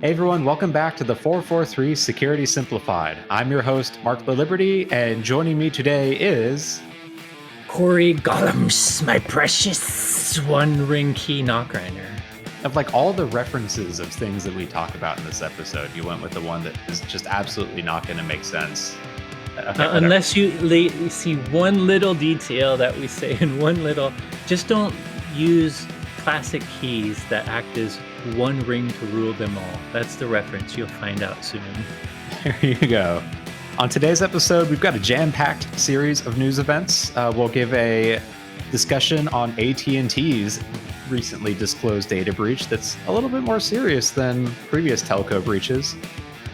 Hey everyone, welcome back to the 443 Security Simplified. I'm your host, Mark the Liberty, and joining me today is Corey Gollums, my precious one-ring key knockrider. of like all the references of things that we talk about in this episode, you went with the one that is just absolutely not going to make sense. Okay, Unless you see one little detail that we say in one little, just don't use classic keys that act as one ring to rule them all. That's the reference. You'll find out soon. There you go. On today's episode, we've got a jam-packed series of news events. We'll give a discussion on AT&T's recently disclosed data breach that's a little bit more serious than previous telco breaches.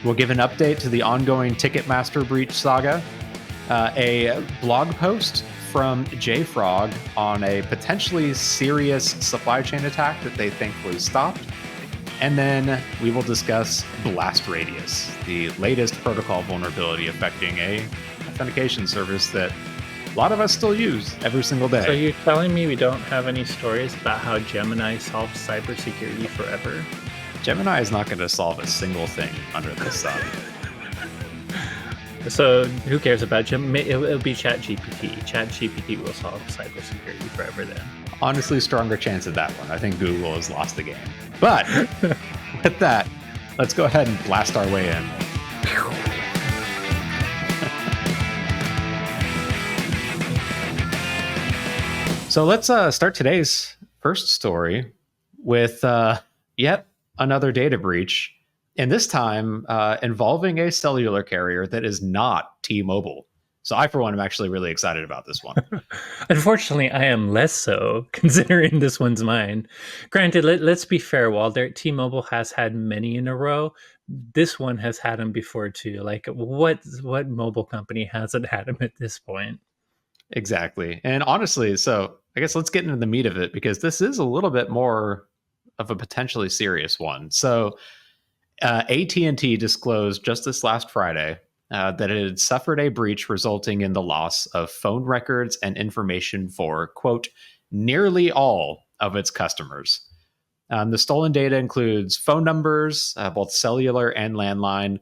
We'll give an update to the ongoing Ticketmaster breach saga, a blog post from JFrog on a potentially serious supply chain attack that they think was stopped, and then we will discuss Blast Radius, the latest protocol vulnerability affecting a authentication service that a lot of us still use every single day. So you're telling me we don't have any stories about how Gemini solves cybersecurity forever? Gemini is not going to solve a single thing under the sun. So who cares about Gemini? It'll be ChatGPT. ChatGPT will solve cybersecurity forever then. Honestly, stronger chance of that one. I think Google has lost the game. But with that, let's go ahead and blast our way in. So let's start today's first story with yet another data breach, and this time involving a cellular carrier that is not T-Mobile. So I, for one, am actually really excited about this one. Unfortunately, I am less so, considering this one's mine. Granted, let's be fair, Walter. T-Mobile has had many in a row. This one has had them before too. Like, what mobile company hasn't had them at this point? Exactly. And honestly, so I guess let's get into the meat of it, because this is a little bit more of a potentially serious one. So AT&T disclosed just this last Friday that it had suffered a breach resulting in the loss of phone records and information for, quote, nearly all of its customers. The stolen data includes phone numbers, both cellular and landline,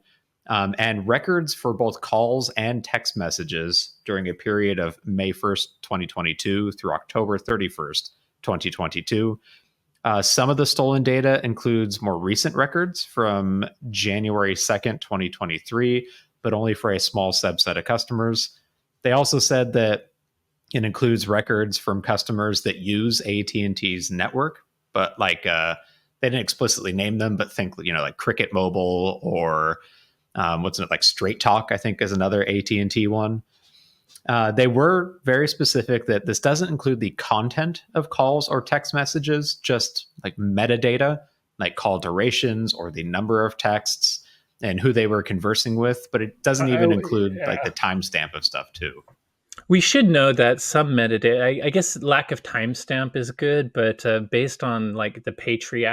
and records for both calls and text messages during a period of May 1st, 2022 through October 31st, 2022. Some of the stolen data includes more recent records from January 2nd, 2023, but only for a small subset of customers. They also said that it includes records from customers that use AT&T's network, but like they didn't explicitly name them, but think, like Cricket Mobile or what's it, like Straight Talk, I think is another AT&T one. They were very specific that this doesn't include the content of calls or text messages, just like metadata, like call durations or the number of texts and who they were conversing with, but it doesn't even include like the timestamp of stuff too. We should know that some metadata, I guess lack of timestamp is good, but based on like the Patriot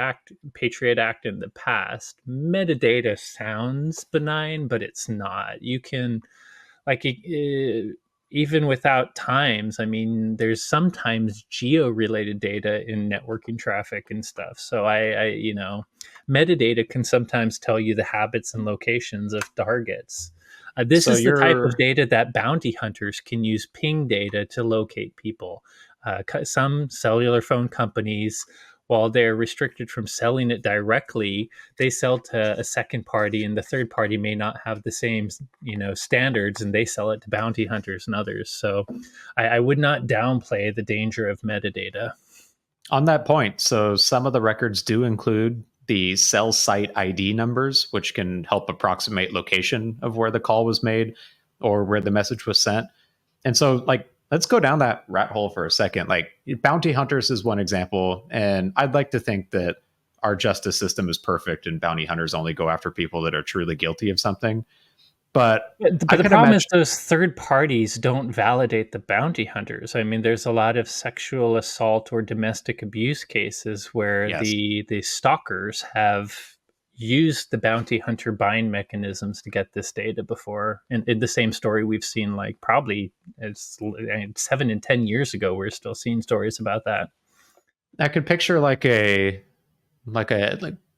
Act in the past, metadata sounds benign, but it's not. You can, like, even without times, I mean, there's sometimes geo-related data in networking traffic and stuff. So metadata can sometimes tell you the habits and locations of targets. This is the type of data that bounty hunters can use ping data to locate people. Some cellular phone companies, while they're restricted from selling it directly, they sell to a second party, and the third party may not have the same, standards, and they sell it to bounty hunters and others. So I would not downplay the danger of metadata. On that point, so some of the records do include the cell site ID numbers, which can help approximate location of where the call was made or where the message was sent. And so, like, let's go down that rat hole for a second. Like, bounty hunters is one example, and I'd like to think that our justice system is perfect and bounty hunters only go after people that are truly guilty of something. But the problem is those third parties don't validate the bounty hunters. I mean, there's a lot of sexual assault or domestic abuse cases where Yes. the stalkers have used the bounty hunter buying mechanisms to get this data before. And in the same story we've seen, like, probably it's 7 and 10 years ago, we're still seeing stories about that. I could picture like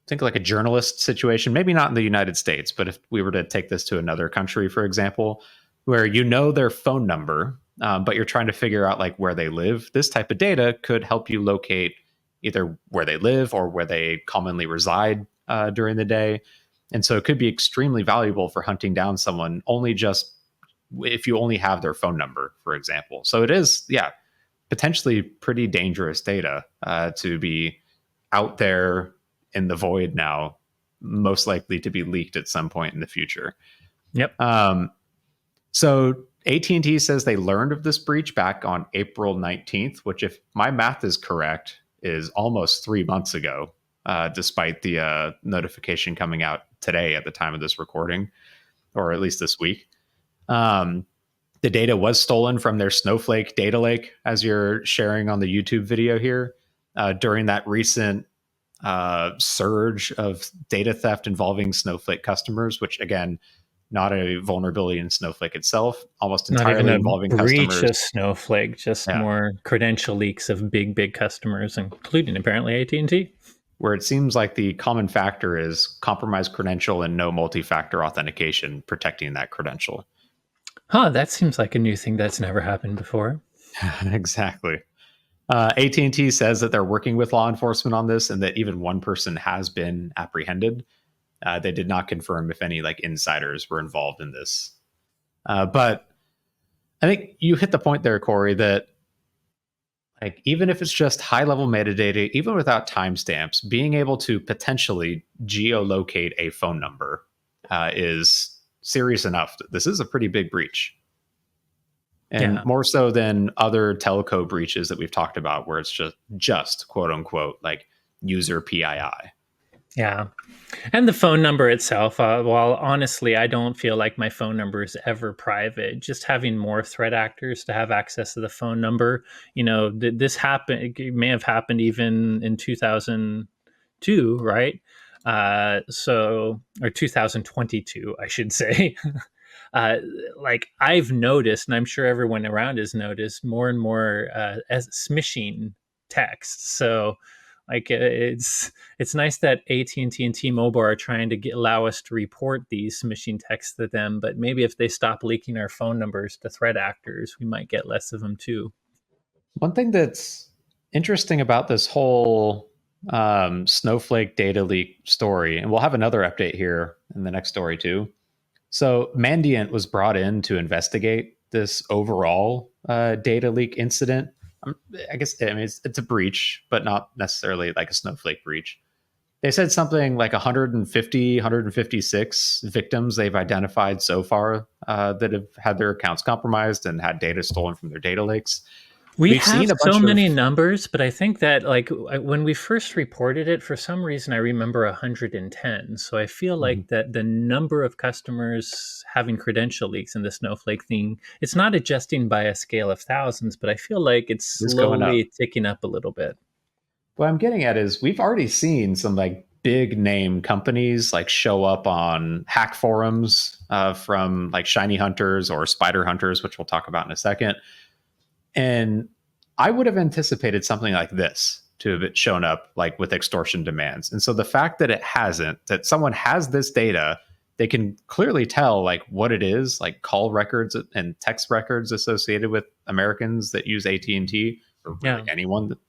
think like a journalist situation, maybe not in the United States, but if we were to take this to another country, for example, where you know their phone number, but you're trying to figure out like where they live, this type of data could help you locate either where they live or where they commonly reside during the day. And so it could be extremely valuable for hunting down someone only just if you only have their phone number, for example. So it is, yeah, potentially pretty dangerous data to be out there in the void now, most likely to be leaked at some point in the future. Yep. So AT&T says they learned of this breach back on April 19th, which, if my math is correct, is almost 3 months ago, despite the notification coming out today at the time of this recording, or at least this week. The data was stolen from their Snowflake data lake, as you're sharing on the YouTube video here, during that recent surge of data theft involving Snowflake customers, which, again, not a vulnerability in Snowflake itself, almost Not even entirely a involving breach customers. of Snowflake, just Yeah. more credential leaks of big customers, including apparently AT&T. Where it seems like the common factor is compromised credential and no multi-factor authentication protecting that credential. Huh, that seems like a new thing that's never happened before. Exactly. AT&T says that they're working with law enforcement on this and that even one person has been apprehended. They did not confirm if any like insiders were involved in this. But I think you hit the point there, Corey, that like even if it's just high level metadata, even without timestamps, being able to potentially geolocate a phone number is serious enough. This is a pretty big breach. And more so than other telco breaches that we've talked about, where it's just quote unquote like user PII. Yeah. And the phone number itself, while honestly, I don't feel like my phone number is ever private. Just having more threat actors to have access to the phone number, this happened, it may have happened even in 2002, right? Or 2022, I should say. Like I've noticed, and I'm sure everyone around has noticed, more and more as smishing text. So like it's nice that AT&T and T-Mobile are trying to allow us to report these smishing texts to them, but maybe if they stop leaking our phone numbers to threat actors, we might get less of them too. One thing that's interesting about this whole Snowflake data leak story, and we'll have another update here in the next story too. So Mandiant was brought in to investigate this overall data leak incident. I guess I mean it's a breach, but not necessarily like a Snowflake breach. They said something like 150, 156 victims they've identified so far that have had their accounts compromised and had data stolen from their data lakes. We We've have seen a so bunch many of numbers, but I think that like when we first reported it, for some reason I remember 110. So I feel like that the number of customers having credential leaks in the Snowflake thing, it's not adjusting by a scale of thousands, but I feel like it's this going up. slowly ticking up a little bit. What I'm getting at is we've already seen some like big name companies like show up on hack forums from like shiny hunters or spider hunters, which we'll talk about in a second. And I would have anticipated something like this to have shown up like with extortion demands. And so the fact that it hasn't, that someone has this data, they can clearly tell like what it is, like call records and text records associated with Americans that use AT&T or really anyone that,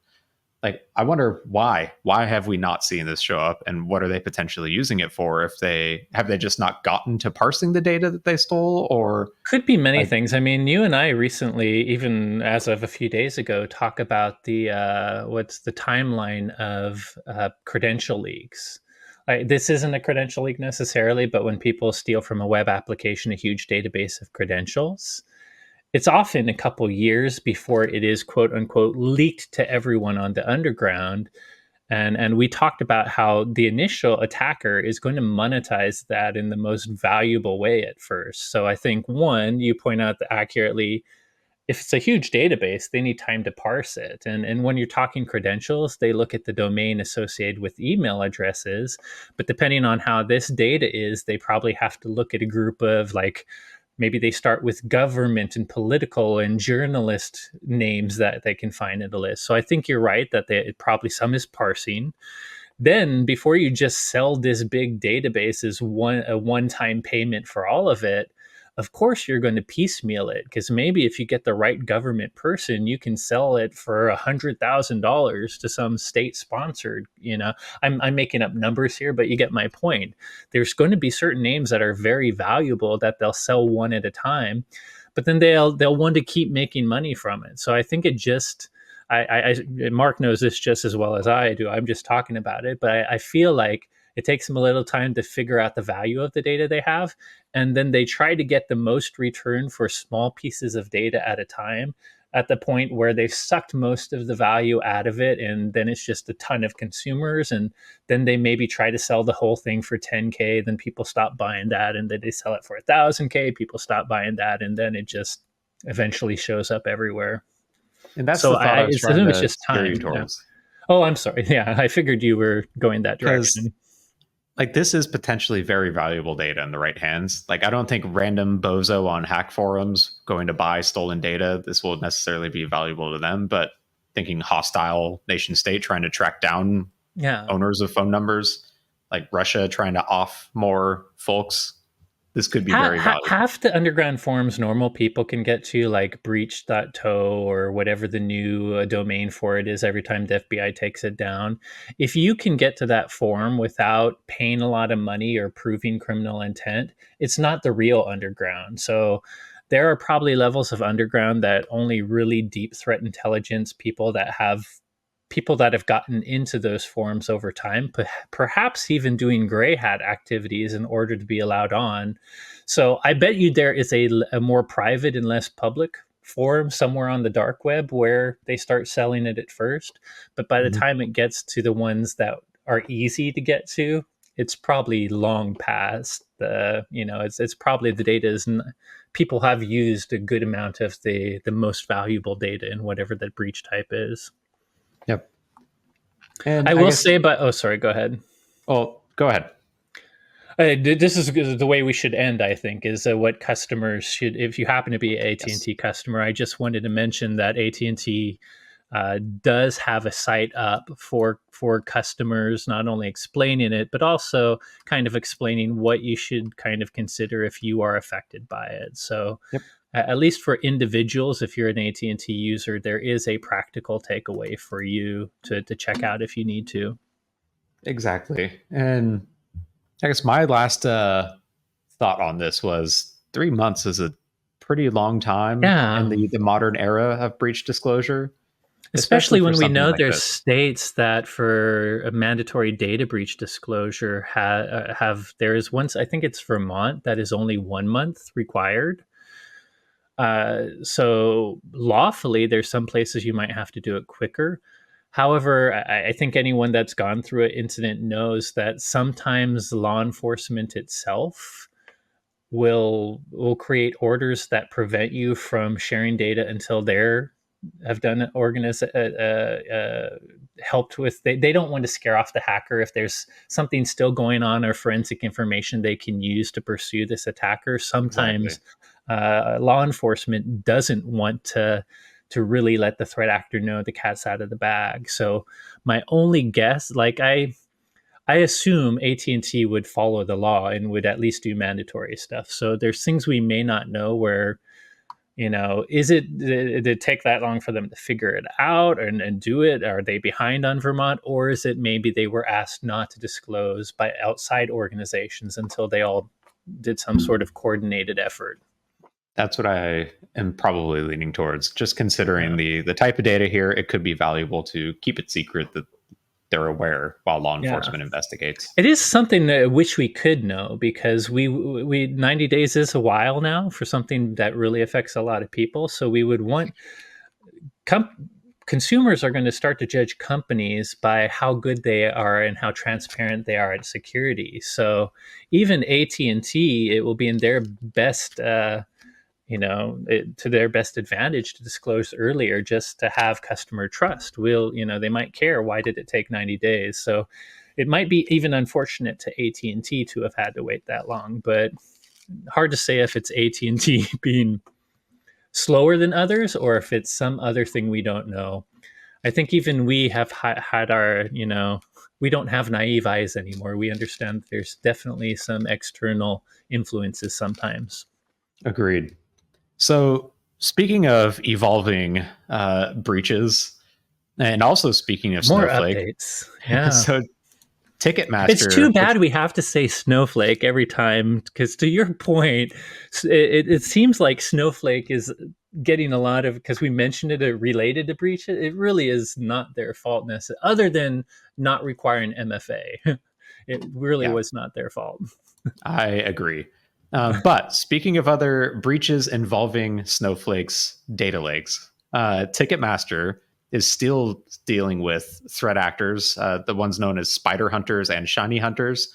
like, I wonder why have we not seen this show up, and what are they potentially using it for? If they just not gotten to parsing the data that they stole, or could be many things. I mean, you and I recently, even as of a few days ago, talk about the what's the timeline of credential leaks. This isn't a credential leak necessarily, but when people steal from a web application a huge database of credentials, it's often a couple years before it is quote unquote leaked to everyone on the underground. And we talked about how the initial attacker is going to monetize that in the most valuable way at first. So I think one, you point out that accurately, if it's a huge database, they need time to parse it. And when you're talking credentials, they look at the domain associated with email addresses. But depending on how this data is, they probably have to look at a group of like, maybe they start with government and political and journalist names that they can find in the list. So I think you're right that probably some is parsing. then before you just sell this big database as a one-time payment for all of it, of course you're going to piecemeal it, because maybe if you get the right government person, you can sell it for $100,000 to some state sponsored. I'm making up numbers here, but you get my point. There's going to be certain names that are very valuable that they'll sell one at a time, but then they'll want to keep making money from it. So I think it just Mark knows this just as well as I do. I'm just talking about it, but I feel like it takes them a little time to figure out the value of the data they have, and then they try to get the most return for small pieces of data at a time, at the point where they've sucked most of the value out of it, and then it's just a ton of consumers, and then they maybe try to sell the whole thing for 10K, then people stop buying that, and then they sell it for 1,000K, people stop buying that, and then it just eventually shows up everywhere. And that's So the thought I was trying it's to just steer you time. Yeah. towards. Oh, I'm sorry. Yeah, I figured you were going that Because direction. like this is potentially very valuable data in the right hands. Like I don't think random bozo on hack forums going to buy stolen data, this will necessarily be valuable to them, but thinking hostile nation state trying to track down Yeah. owners of phone numbers, like Russia trying to off more folks, this could be very valuable. Half the underground forums normal people can get to, like breach.to or whatever the new domain for it is every time the FBI takes it down. If you can get to that forum without paying a lot of money or proving criminal intent, it's not the real underground. So there are probably levels of underground that only really deep threat intelligence people that have gotten into those forums over time, perhaps even doing gray hat activities in order to be allowed on. So I bet you there is a more private and less public forum somewhere on the dark web where they start selling it at first. But by the Mhm. time it gets to the ones that are easy to get to, it's probably long past it's probably the data is people have used a good amount of the most valuable data in whatever that breach type is. Yep. And I I will guess, say, but oh, sorry, go ahead. well, go ahead. This is the way we should end. I think is what customers should. If you happen to be an Yes. AT&T customer, I just wanted to mention that AT&T does have a site up for customers, not only explaining it, but also kind of explaining what you should kind of consider if you are affected by it. So Yep. at least for individuals, if you're an AT&T user, there is a practical takeaway for you to check out if you need to. Exactly. And I guess my last thought on this was 3 months is a pretty long time in Yeah. the modern era of breach disclosure, especially Especially for when we something know like there's this. states that for a mandatory data breach disclosure have there is once I think it's Vermont that is only 1 month required. So lawfully, there's some places you might have to do it quicker. However, I think anyone that's gone through an incident knows that sometimes law enforcement itself will create orders that prevent you from sharing data until they're have done helped with they don't want to scare off the hacker if there's something still going on or forensic information they can use to pursue this attacker. Exactly. Sometimes law enforcement doesn't want to really let the threat actor know the cat's out of the bag. So my only guess, like I assume AT&T would follow the law and would at least do mandatory stuff. So there's things we may not know where, did it take that long for them to figure it out and do it? Are they behind on Vermont? Or is it maybe they were asked not to disclose by outside organizations until they all did some sort of coordinated effort? That's what I am probably leaning towards. Just considering Yeah. the type of data here, it could be valuable to keep it secret that they're aware while law Yeah. enforcement investigates. It is something that I wish we could know, because we 90 days is a while now for something that really affects a lot of people. So we would want com- consumers are going to start to judge companies by how good they are and how transparent they are at security. So even AT&T, it will be in their best to their best advantage to disclose earlier, just to have customer trust. They might care, why did it take 90 days? So it might be even unfortunate to AT&T to have had to wait that long, but hard to say if it's AT&T being slower than others or if it's some other thing we don't know. I think even we have had our we don't have naive eyes anymore. We understand that there's definitely some external influences sometimes. Agreed. So, speaking of evolving breaches, and also speaking of More Snowflake, updates. Yeah. so It's Ticketmaster, too which bad we have to say Snowflake every time, because to your point, it seems like Snowflake is getting a lot of, because we mentioned it related to breaches. It really is not their fault, other than not requiring MFA. It really yeah, was not their fault. I agree. But speaking of other breaches involving Snowflake's data lakes, Ticketmaster is still dealing with threat actors, the ones known as spider hunters and shiny hunters,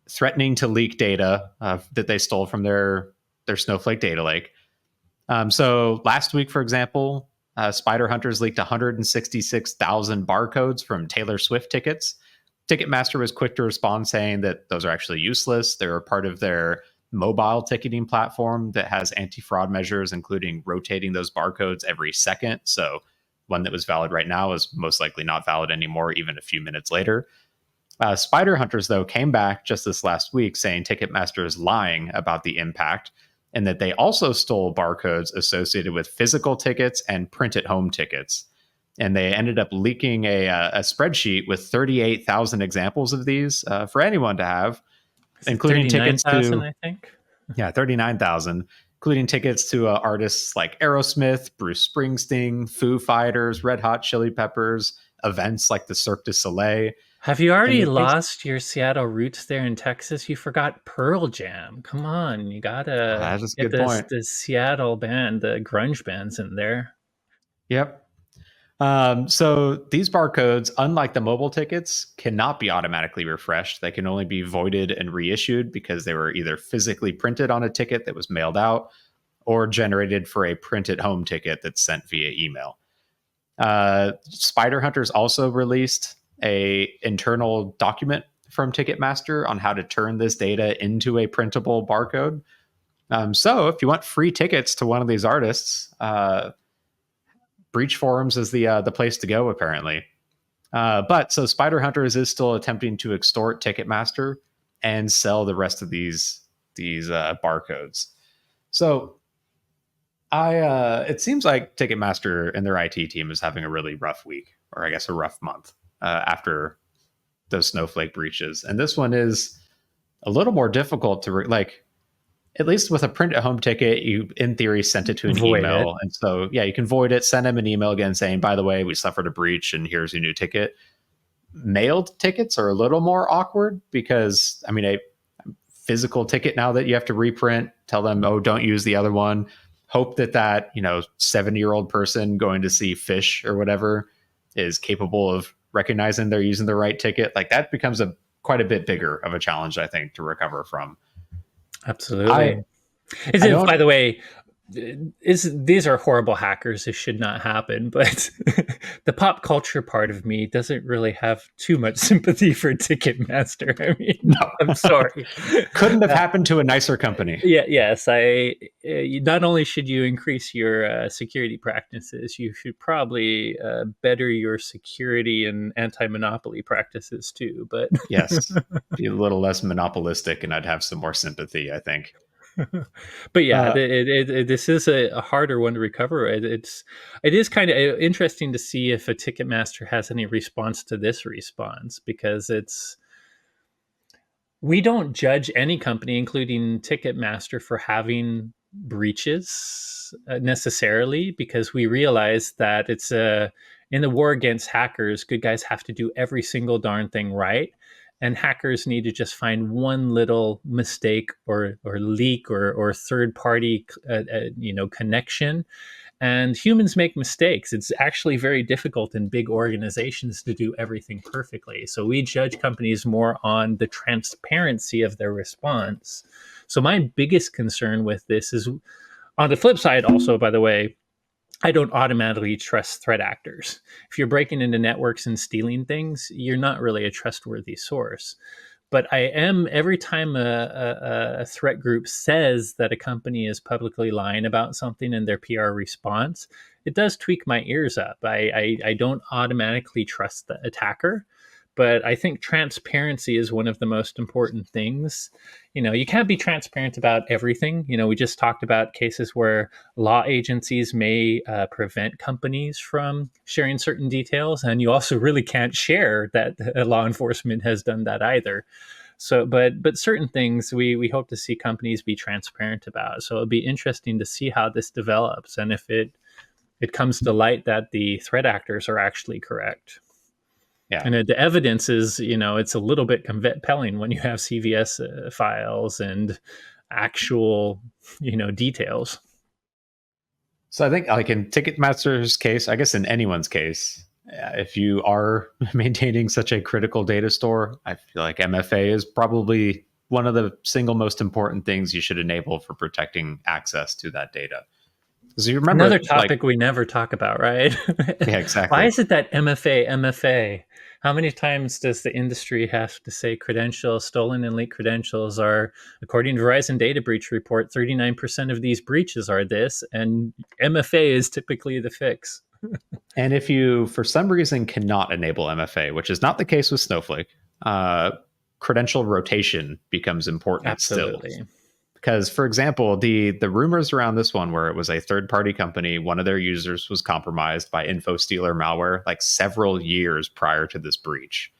threatening to leak data that they stole from their Snowflake data lake. So last week, for example, spider hunters leaked 166,000 barcodes from Taylor Swift tickets. Ticketmaster was quick to respond, saying that those are actually useless. They're part of their mobile ticketing platform that has anti-fraud measures, including rotating those barcodes every second. So one that was valid right now is most likely not valid anymore, even a few minutes later. Spider Hunters, though, came back just this last week saying Ticketmaster is lying about the impact and that they also stole barcodes associated with physical tickets and print at home tickets. And they ended up leaking a spreadsheet with 38,000 examples of these for anyone to have, Is it including tickets 39,000, to, I think? yeah, 39,000, including tickets to artists like Aerosmith, Bruce Springsteen, Foo Fighters, Red Hot Chili Peppers, events like the Cirque du Soleil. Have you And already the case, lost your Seattle roots there in Texas? You forgot Pearl Jam. Come on, you gotta that is a get good this point. Seattle band, the grunge bands in there. Yep. So these barcodes, unlike the mobile tickets, cannot be automatically refreshed. They can only be voided and reissued because they were either physically printed on a ticket that was mailed out or generated for a print at home ticket that's sent via email. Spider Hunters also released a internal document from Ticketmaster on how to turn this data into a printable barcode. So if you want free tickets to one of these artists, Breach Forums is the place to go, apparently. But so Spider Hunters is still attempting to extort Ticketmaster and sell the rest of these barcodes. So it seems like Ticketmaster and their IT team is having a really rough week, or I guess a rough month after those Snowflake breaches. And this one is a little more difficult to like. At least with a print at home ticket, you in theory sent it to an Void it. email, and so yeah, you can void it. Send them an email again saying, "By the way, we suffered a breach, and here's your new ticket." Mailed tickets are a little more awkward because I mean a physical ticket now that you have to reprint, tell them, oh, don't use the other one. Hope that 70-year-old person going to see Fish or whatever is capable of recognizing they're using the right ticket. Like that becomes a quite a bit bigger of a challenge, I think, to recover from. I Absolutely. Is I it, don't by the way, these are horrible hackers. This should not happen. But the pop culture part of me doesn't really have too much sympathy for Ticketmaster. I mean, know. I'm sorry. Couldn't have Uh, happened to a nicer company. yeah, yes. Not only should you increase your security practices, you should probably better your security and anti-monopoly practices too. But Yes. Be a little less monopolistic and I'd have some more sympathy, I think. but yeah, Uh, this is a harder one to recover. It is kind of interesting to see if a Ticketmaster has any response to this response, because we don't judge any company, including Ticketmaster, for having breaches necessarily, because we realize that it's a in the war against hackers, good guys have to do every single darn thing right, and hackers need to just find one little mistake or leak or third party connection. And humans make mistakes. It's actually very difficult in big organizations to do everything perfectly. So we judge companies more on the transparency of their response. So my biggest concern with this is, on the flip side, also, by the way, I don't automatically trust threat actors. If you're breaking into networks and stealing things, you're not really a trustworthy source. But I am, every time a threat group says that a company is publicly lying about something in their PR response, it does tweak my ears up. I don't automatically trust the attacker, but I think transparency is one of the most important things. You can't be transparent about everything. We just talked about cases where law agencies may prevent companies from sharing certain details, and you also really can't share that law enforcement has done that either. So, but certain things we hope to see companies be transparent about. So it'll be interesting to see how this develops, and if it comes to light that the threat actors are actually correct. Yeah. And the evidence is, it's a little bit compelling when you have CVS files and actual, details. So I think, like in Ticketmaster's case, I guess in anyone's case, if you are maintaining such a critical data store, I feel like MFA is probably one of the single most important things you should enable for protecting access to that data. Because you remember, Another like, topic we never talk about, right? yeah, Why exactly. is it that MFA? How many times does the industry have to say credentials, stolen and leaked credentials are, according to Verizon Data Breach Report, 39% of these breaches are this, and MFA is typically the fix. And if you, for some reason, cannot enable MFA, which is not the case with Snowflake, credential rotation becomes important still. Absolutely. Because, for example, the rumors around this one, where it was a third party company, one of their users was compromised by InfoStealer malware like several years prior to this breach.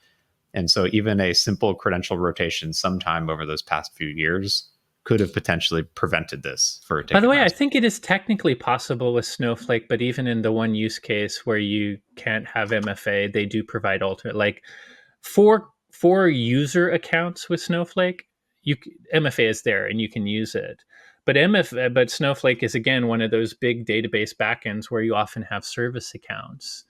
And so even a simple credential rotation sometime over those past few years could have potentially prevented this for By the way, I Ticketmaster. think it is technically possible with Snowflake, but even in the one use case where you can't have MFA, they do provide alternate, like for user accounts with Snowflake, MFA is there and you can use it. But Snowflake is again one of those big database backends where you often have service accounts.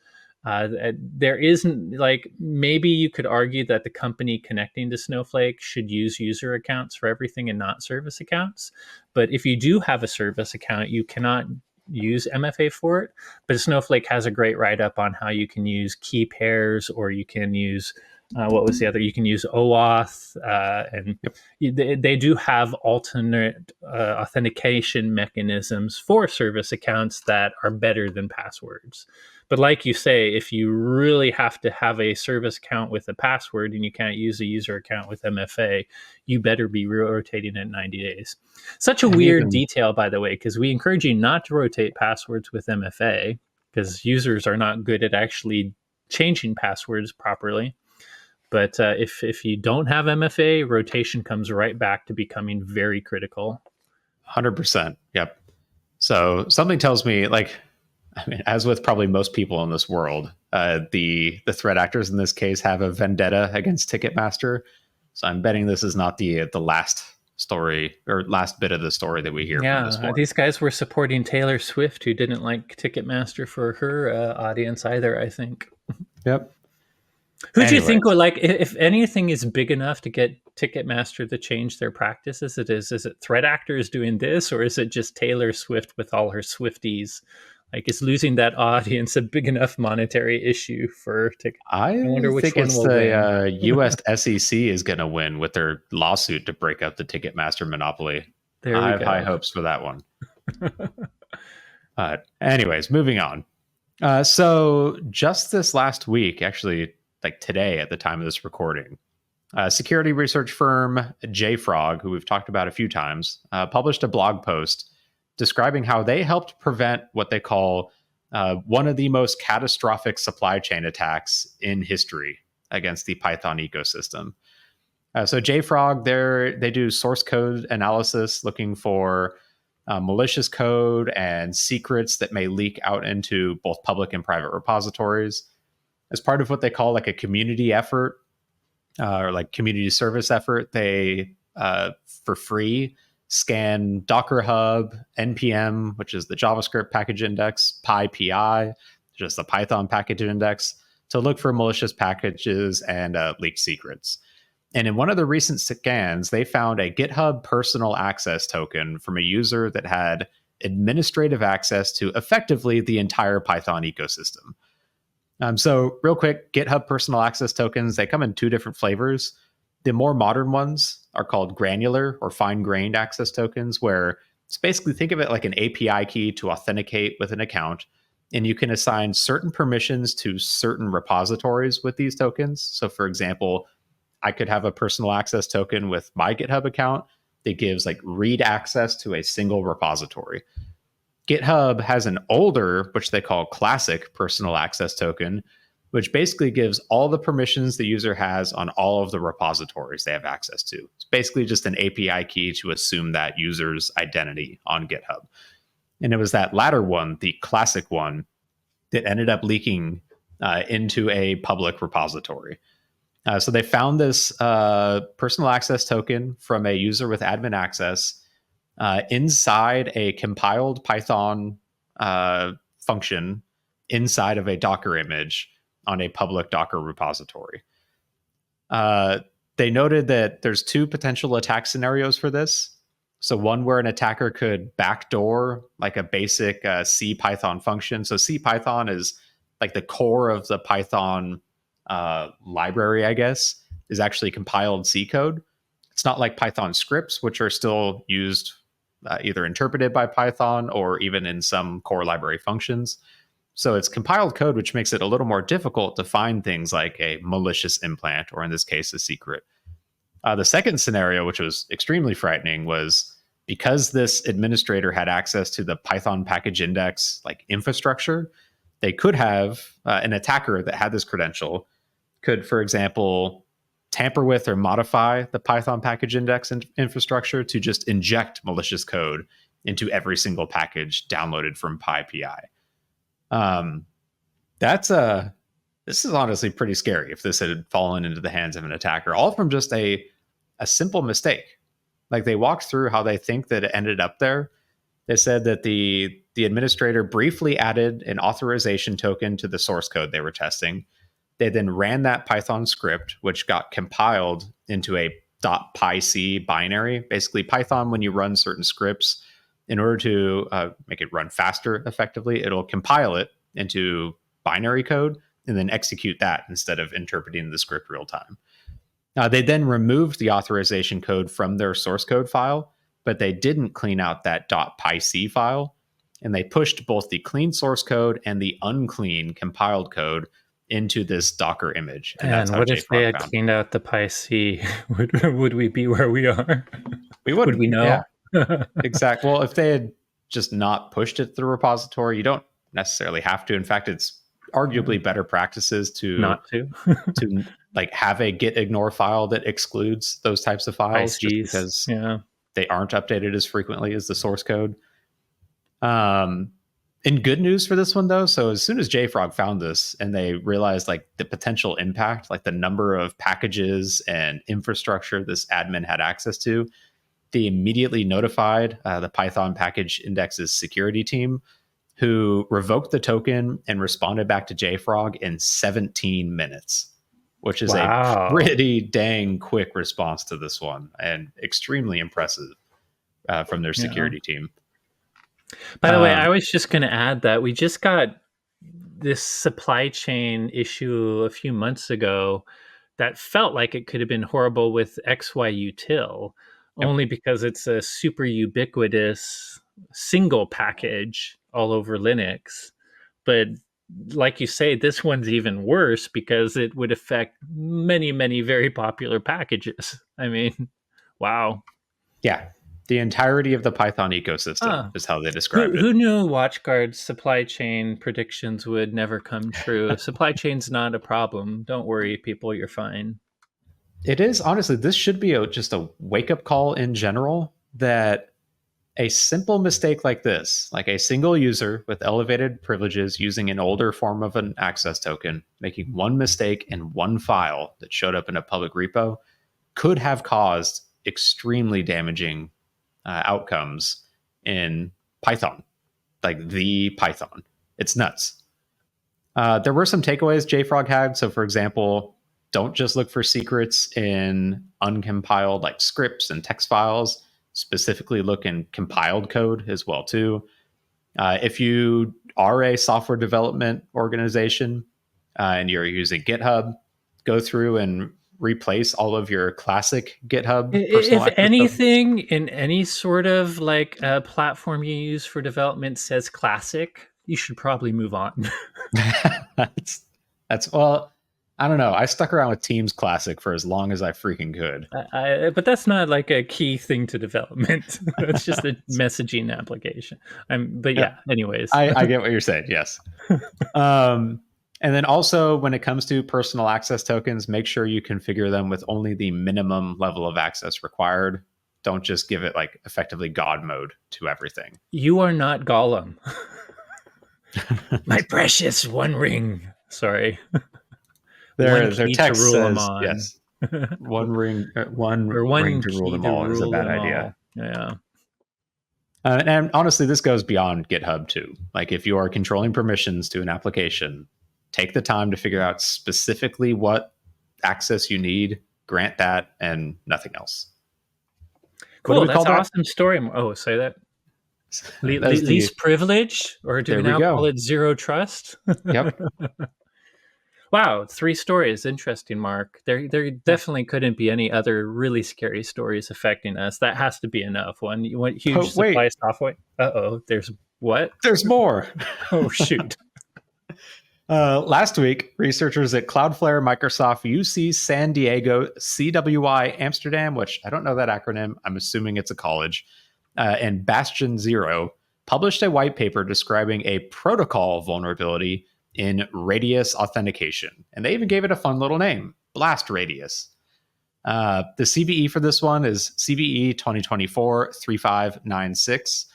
There isn't, like, maybe you could argue that the company connecting to Snowflake should use user accounts for everything and not service accounts. But if you do have a service account, you cannot use MFA for it. But Snowflake has a great write up on how you can use key pairs, or you can use what was the other? You can use OAuth, and Yep. they do have alternate authentication mechanisms for service accounts that are better than passwords. But like you say, if you really have to have a service account with a password and you can't use a user account with MFA, you better be rotating it 90 days. Such a And weird even, detail, by the way, because we encourage you not to rotate passwords with MFA because users are not good at actually changing passwords properly. But if you don't have MFA, rotation comes right back to becoming very critical. 100%. Yep. So something tells me, like, I mean, as with probably most people in this world, the threat actors in this case have a vendetta against Ticketmaster. So I'm betting this is not the last story or last bit of the story that we hear from this Yeah, one. these guys were supporting Taylor Swift, who didn't like Ticketmaster for her audience either, I think. Yep. Who do you think Anyways, would, like, if anything is big enough to get Ticketmaster to change their practices? Is it threat actors doing this, or is it just Taylor Swift with all her Swifties? Like, is losing that audience a big enough monetary issue for Ticket? I I wonder which think one it's will the win. US SEC is going to win with their lawsuit to break up the Ticketmaster monopoly. There I we have high go. hopes for that one. Anyways, moving on. So just this last week, actually, like today at the time of this recording, security research firm JFrog, who we've talked about a few times, published a blog post describing how they helped prevent what they call one of the most catastrophic supply chain attacks in history against the Python ecosystem. So JFrog, they do source code analysis, looking for malicious code and secrets that may leak out into both public and private repositories. As part of what they call like a community effort, or like community service effort, they for free scan Docker Hub, npm, which is the JavaScript package index, PyPI, just the Python package index, to look for malicious packages and leaked secrets. And in one of the recent scans, they found a GitHub personal access token from a user that had administrative access to effectively the entire Python ecosystem. So real quick, GitHub personal access tokens, they come in two different flavors. The more modern ones are called granular or fine-grained access tokens, where it's basically, think of it like an API key to authenticate with an account. and you can assign certain permissions to certain repositories with these tokens. So, for example, I could have a personal access token with my GitHub account that gives like read access to a single repository. GitHub has an older, which they call classic personal access token, which basically gives all the permissions the user has on all of the repositories they have access to. It's basically just an API key to assume that user's identity on GitHub. And it was that latter one, the classic one, that ended up leaking into a public repository. So they found this personal access token from a user with admin access inside a compiled Python function inside of a Docker image on a public Docker repository. They noted that there's two potential attack scenarios for this. So one where an attacker could backdoor like a basic C Python function. So C Python is like the core of the Python library, I guess, is actually compiled C code. It's not like Python scripts, which are still used either interpreted by Python or even in some core library functions. So it's compiled code, which makes it a little more difficult to find things like a malicious implant, or in this case, a secret. The second scenario, which was extremely frightening, was because this administrator had access to the Python package index like infrastructure, they could have an attacker that had this credential could, for example, tamper with or modify the Python package index infrastructure to just inject malicious code into every single package downloaded from PyPI. This is honestly pretty scary if this had fallen into the hands of an attacker, all from just a simple mistake. Like they walked through how they think that it ended up there. They said that the administrator briefly added an authorization token to the source code they were testing. They then ran that Python script, which got compiled into a .pyc binary. Basically, Python, when you run certain scripts, in order to make it run faster effectively, it'll compile it into binary code and then execute that instead of interpreting the script real time. They then removed the authorization code from their source code file, but they didn't clean out that .pyc file, and they pushed both the clean source code and the unclean compiled code into this Docker image. And what if they had cleaned out the PyC? Would we be where we are? We wouldn't. Would we know? Yeah, exactly. Well, if they had just not pushed it to the repository, you don't necessarily have to. In fact, it's arguably better practices to not to like have a git ignore file that excludes those types of files, just because they aren't updated as frequently as the source code. In good news for this one, though, so as soon as JFrog found this and they realized like the potential impact, like the number of packages and infrastructure this admin had access to, they immediately notified the Python package index's security team, who revoked the token and responded back to JFrog in 17 minutes, which is a pretty dang quick response to this one and extremely impressive from their security team. By the way, I was just going to add that we just got this supply chain issue a few months ago that felt like it could have been horrible with XYUtil, only because it's a super ubiquitous single package all over Linux. But like you say, this one's even worse because it would affect many, many very popular packages. I mean, wow. Yeah. The entirety of the Python ecosystem is how they describe it. Who knew WatchGuard's supply chain predictions would never come true? Supply chain's not a problem. Don't worry, people, you're fine. It is. Honestly, this should be just a wake-up call in general, that a simple mistake like this, like a single user with elevated privileges using an older form of an access token, making one mistake in one file that showed up in a public repo, could have caused extremely damaging outcomes in Python, like the Python. It's nuts. There were some takeaways JFrog had. So, for example, don't just look for secrets in uncompiled like scripts and text files. Specifically, look in compiled code as well too. If you are a software development organization and you're using GitHub, go through and replace all of your classic GitHub. If anything, in any sort of like platform you use for development says classic, you should probably move on. that's well, I don't know. I stuck around with Teams Classic for as long as I freaking could. But that's not like a key thing to development. It's just a messaging application. But Yeah, yeah. Anyways, I get what you're saying. Yes. Um, and then also, when it comes to personal access tokens, make sure you configure them with only the minimum level of access required. Don't just give it like effectively God mode to everything. you are not Gollum. My precious One Ring. Sorry, one Their key to text rule them says on, yes. One or ring one to rule key them to all is a rule bad them idea. all. Yeah. And honestly, this goes beyond GitHub too. Like if you are controlling permissions to an application, take the time to figure out specifically what access you need, grant that, and nothing else. What do Cool. we call That's that? awesome story. Oh, say that. That's the Least privilege, or do we there we now call go. it zero trust? Yep. Wow, 3 stories. Interesting, Mark. There Yeah. definitely couldn't be any other really scary stories affecting us. That has to be enough. One, you want huge But wait, supply software. Uh-oh, there's what? there's more. Oh, shoot. Last week, researchers at Cloudflare, Microsoft, UC San Diego, CWI Amsterdam, which I don't know that acronym, I'm assuming it's a college, and Bastion Zero published a white paper describing a protocol vulnerability in radius authentication. And they even gave it a fun little name, Blast Radius. The CVE for this one is CVE 2024-3596.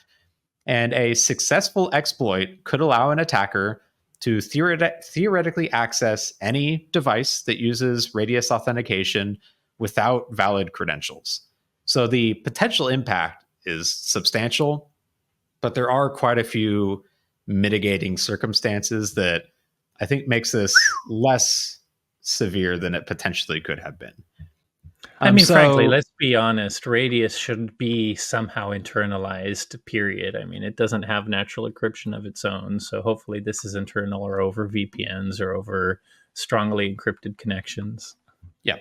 And a successful exploit could allow an attacker to theoretically access any device that uses radius authentication without valid credentials. So the potential impact is substantial, but there are quite a few mitigating circumstances that I think makes this less severe than it potentially could have been. I mean, frankly, So let's be honest. Radius should be somehow internalized, period. I mean, it doesn't have natural encryption of its own. So hopefully this is internal or over VPNs or over strongly encrypted connections. yeah.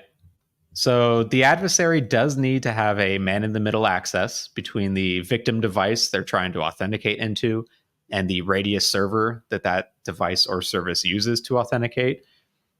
So the adversary does need to have a man-in-the-middle access between the victim device they're trying to authenticate into and the radius server that that device or service uses to authenticate.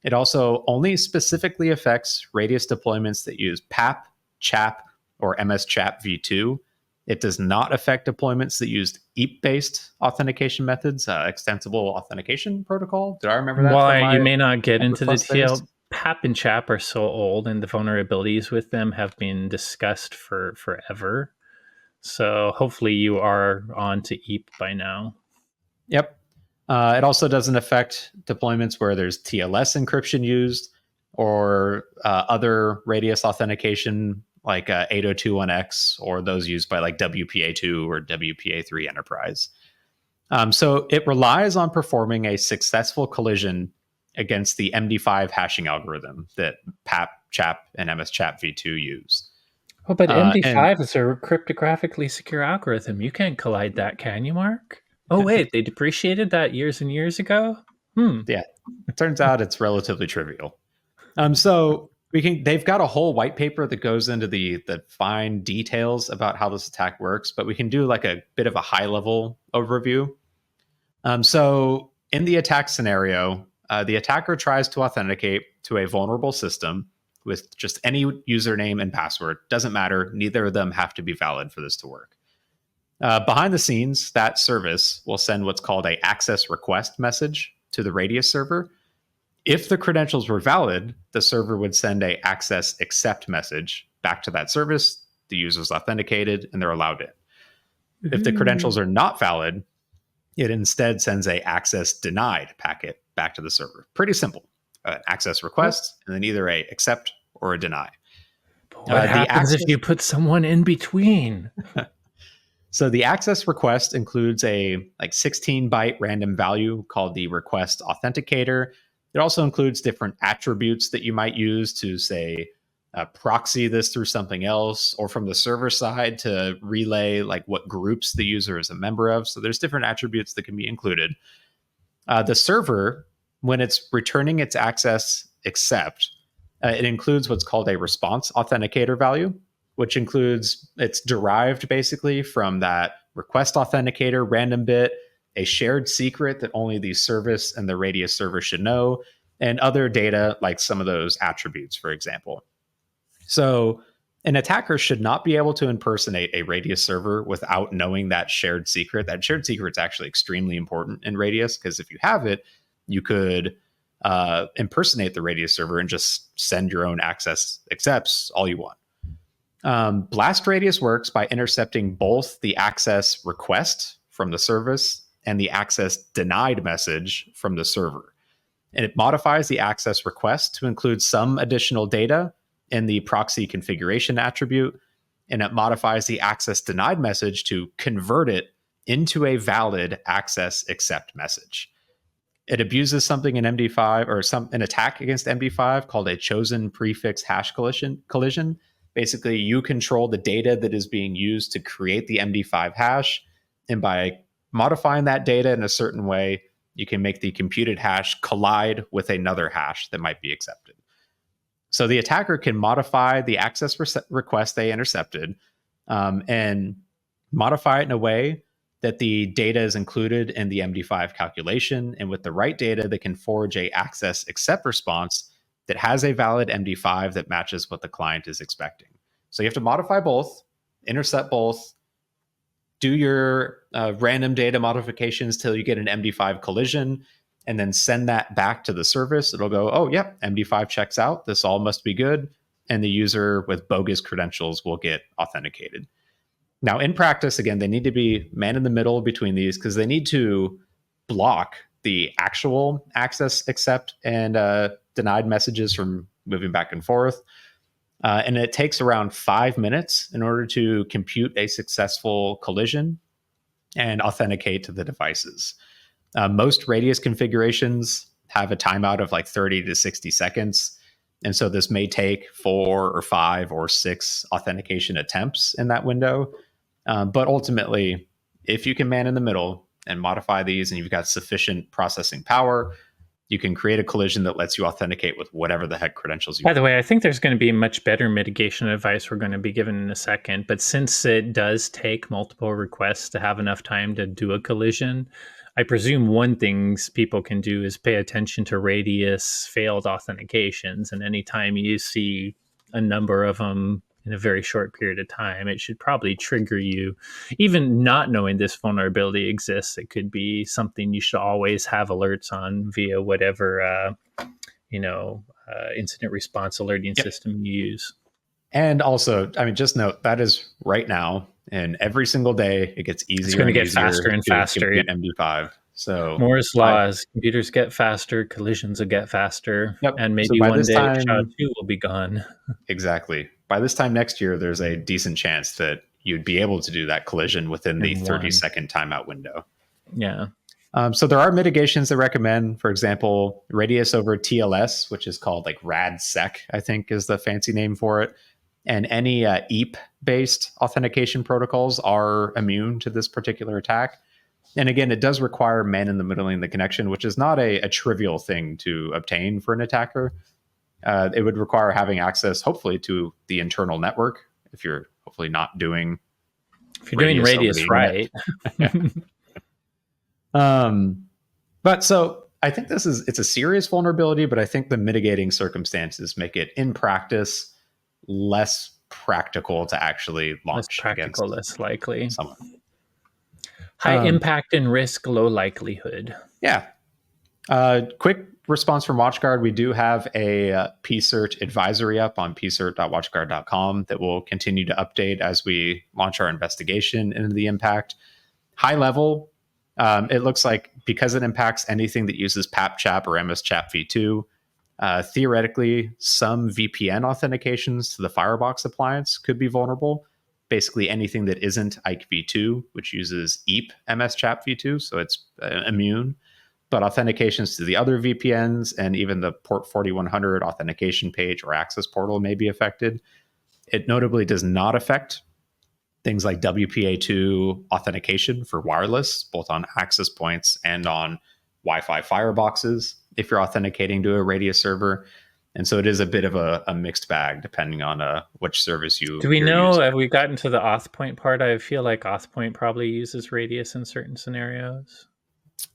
It also only specifically affects radius deployments that use PAP, CHAP, or MS CHAP v2. It does not affect deployments that use EAP-based authentication methods, extensible authentication protocol. Did I remember that from While you my may not get Ember into the Plus days? detail, PAP and CHAP are so old, and the vulnerabilities with them have been discussed for forever. So hopefully you are on to EAP by now. Yep. It also doesn't affect deployments where there's TLS encryption used or other radius authentication like 802.1x or those used by like WPA2 or WPA3 Enterprise. So it relies on performing a successful collision against the MD5 hashing algorithm that PAP, CHAP, and MS CHAP v2 use. Oh, but And MD5 is a cryptographically secure algorithm. You can't collide that, can you, Mark? Oh, wait, they depreciated that years and years ago? yeah, it turns out it's relatively trivial. So they've got a whole white paper that goes into the fine details about how this attack works, but we can do like a bit of a high level overview. So in the attack scenario, the attacker tries to authenticate to a vulnerable system with just any username and password. Doesn't matter. Neither of them have to be valid for this to work. Behind the scenes, that service will send what's called a access request message to the Radius server. If the credentials were valid, the server would send a access accept message back to that service. The user's authenticated and they're allowed in. If the credentials are not valid, it instead sends a access denied packet back to the server. Pretty simple. Access request and then either a accept or a deny. What happens if you put someone in between? So the access request includes a like 16-byte random value called the request authenticator. It also includes different attributes that you might use to say proxy this through something else, or from the server side to relay like what groups the user is a member of. So there's different attributes that can be included. The server, when it's returning its access accept, it includes what's called a response authenticator value, which includes it's derived basically from that request authenticator random bit a shared secret that only the service and the Radius server should know, and other data like some of those attributes, for example. So an attacker should not be able to impersonate a Radius server without knowing that shared secret. That shared secret is actually extremely important in Radius, because if you have it, you could impersonate the Radius server and just send your own access accepts all you want. Blast Radius works by intercepting both the access request from the service and the access denied message from the server. And it modifies the access request to include some additional data in the proxy configuration attribute. And it modifies the access denied message to convert it into a valid access accept message. It abuses something in MD5, or an attack against MD5 called a chosen prefix hash collision. Basically, you control the data that is being used to create the MD5 hash. And by modifying that data in a certain way, you can make the computed hash collide with another hash that might be accepted. So the attacker can modify the access request they intercepted, and modify it in a way that the data is included in the MD5 calculation. And with the right data, they can forge a access accept response that has a valid MD5 that matches what the client is expecting. So you have to modify both, intercept both, do your random data modifications till you get an MD5 collision, and then send that back to the service. It'll go, oh, yep, MD5 checks out. This all must be good. And the user with bogus credentials will get authenticated. Now, in practice, again, they need to be man in the middle between these, because they need to block the actual access accept and denied messages from moving back and forth. And it takes around 5 minutes in order to compute a successful collision and authenticate to the devices. Most Radius configurations have a timeout of like 30 to 60 seconds. And so this may take 4 or 5 or 6 authentication attempts in that window. But ultimately, if you can man in the middle and modify these, and you've got sufficient processing power, you can create a collision that lets you authenticate with whatever the heck credentials you want. By the way, I think there's going to be much better mitigation advice we're going to be given in a second. But since it does take multiple requests to have enough time to do a collision, I presume one thing people can do is pay attention to Radius failed authentications. And anytime you see a number of them in a very short period of time, it should probably trigger you. Even not knowing this vulnerability exists, it could be something you should always have alerts on via whatever incident response alerting system you use. And also, I mean, just note that is right now, and every single day it gets easier. It's going to get faster and faster. MD5. So Moore's law is computers get faster, collisions will get faster, and maybe one day SHA-2 will be gone. Exactly. By this time next year, there's a decent chance that you'd be able to do that collision within the 30-second timeout window. Yeah. So there are mitigations that recommend, for example, Radius over TLS, which is called like RADSEC, I think is the fancy name for it. And any EAP-based authentication protocols are immune to this particular attack. And again, it does require man in the middle in the connection, which is not a trivial thing to obtain for an attacker. It would require having access, hopefully, to the internal network if you're hopefully not doing. If you're doing Radius right. But so I think it's a serious vulnerability, but I think the mitigating circumstances make it in practice less practical to actually launch. Less likely. Someone. High impact and risk, low likelihood. Yeah. Quick response from WatchGuard. We do have a pcert advisory up on pcert.watchguard.com that will continue to update as we launch our investigation into the impact. High level, it looks like because it impacts anything that uses PAP-CHAP or MS-CHAP v2, theoretically, some VPN authentications to the Firebox appliance could be vulnerable. Basically anything that isn't IKE v2, which uses EAP MS-CHAP v2, so it's immune. But authentications to the other VPNs and even the port 4100 authentication page or access portal may be affected. It notably does not affect things like WPA2 authentication for wireless, both on access points and on Wi-Fi fireboxes if you're authenticating to a Radius server. And so it is a bit of a mixed bag depending on which service you do we know using. Have we gotten to the auth point part? I feel like auth point probably uses Radius in certain scenarios.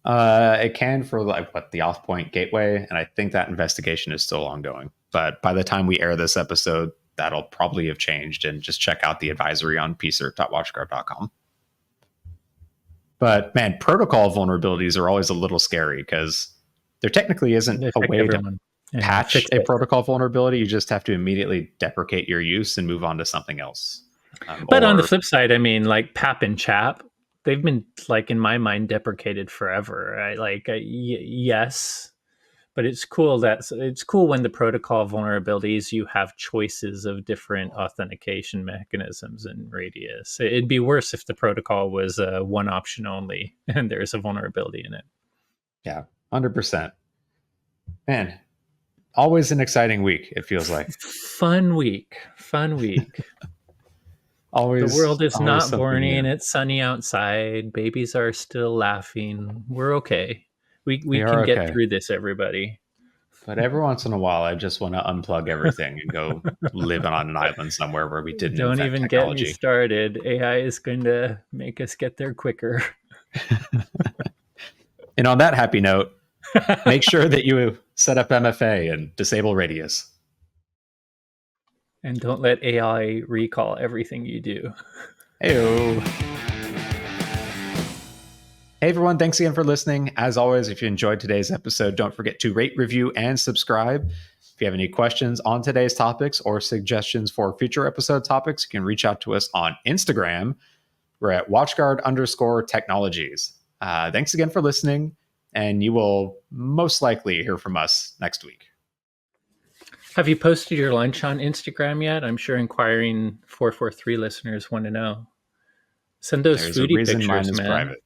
It can for like what the off point gateway, and I think that investigation is still ongoing. But by the time we air this episode, that'll probably have changed. And just check out the advisory on pcert.watchguard.com. But man, protocol vulnerabilities are always a little scary because there technically isn't They a affect way to everyone. Yeah, patch fix a it. protocol vulnerability. You just have to immediately deprecate your use and move on to something else. But on the Or flip side, I mean, like PAP and CHAP, they've been like in my mind deprecated forever. Yes, but it's cool when the protocol vulnerabilities you have choices of different authentication mechanisms and radius. It'd be worse if the protocol was one option only and there's a vulnerability in it. yeah, 100%. Man, always an exciting week, it feels like. Fun week. Fun week. The Always, world is always not something new. burning. It's sunny outside. Babies are still laughing. We're okay. We We are can get okay. through this, everybody. But every once in a while, I just want to unplug everything and go live on an island somewhere where we didn't Don't invent even get me technology. started. AI is going to make us get there quicker. And on that happy note, make sure that you set up MFA and disable Radius. And don't let AI recall everything you do. Heyo. Hey everyone, thanks again for listening. As always, if you enjoyed today's episode, don't forget to rate, review, and subscribe. If you have any questions on today's topics or suggestions for future episode topics, you can reach out to us on Instagram. We're at watchguard_technologies. Thanks again for listening, and you will most likely hear from us next week. Have you posted your lunch on Instagram yet? I'm sure inquiring 443 listeners want to know. Send those There's a foodie reason mine pictures, is man. private.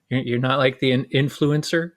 You're not like the influencer.